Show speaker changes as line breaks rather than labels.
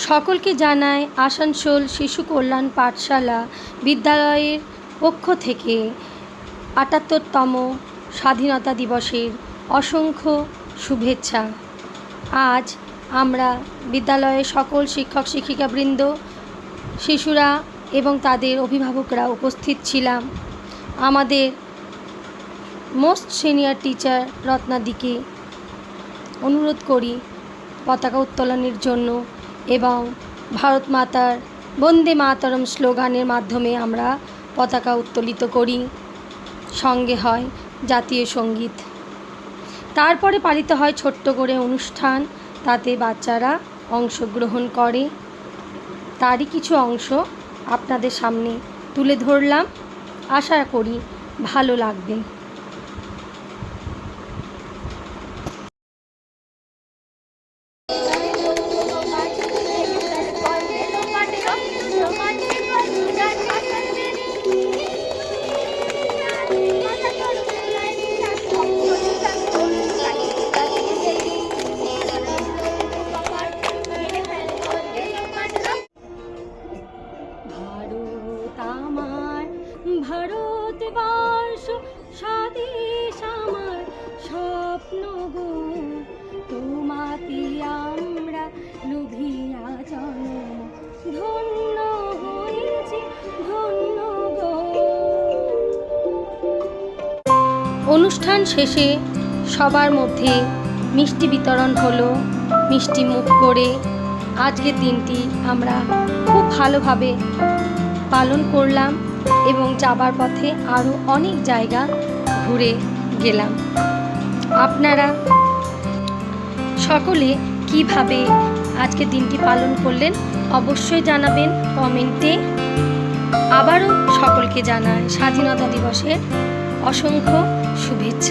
সকলকে জানাই আসানসোল শিশু কল্যাণ পাঠশালা বিদ্যালয়ের পক্ষ থেকে ৭৮তম স্বাধীনতা দিবসের অসংখ্য শুভেচ্ছা। আজ আমরা বিদ্যালয়ের সকল শিক্ষক শিক্ষিকাবৃন্দ, শিশুরা এবং তাদের অভিভাবকরা উপস্থিত ছিলাম। আমাদের মোস্ট সিনিয়র টিচার রত্নাদিকে অনুরোধ করি পতাকা উত্তোলনের জন্য এবং ভারত মাতার বন্দে মাতরম স্লোগানের মাধ্যমে আমরা পতাকা উত্তোলিত করি। সঙ্গে হয় জাতীয় সঙ্গীত। তারপরে পালিত হয় ছোট্ট করে অনুষ্ঠান, তাতে বাচ্চারা অংশগ্রহণ করে। তারই কিছু অংশ আপনাদের সামনে তুলে ধরলাম, আশা করি ভালো লাগবে। ভারতবর্ষ স্বদেশ আমার স্বপ্ন গো, তোমাতে আমরা লুভিয়া জন্ম ধন্য হয়েছি ধন্য গো। অনুষ্ঠান শেষে সবার মধ্যে মিষ্টি বিতরণ হলো। মিষ্টি মুখ করে আজকের দিনটি আমরা খুব ভালোভাবে পালন করলাম এবং যাবার পথে আরও অনেক জায়গা ঘুরে গেলাম। আপনারা সকলে কিভাবে আজকের দিনটি পালন করলেন অবশ্যই জানাবেন কমেন্টে। আবারও সকলকে জানাই স্বাধীনতা দিবসের অসংখ্য শুভেচ্ছা।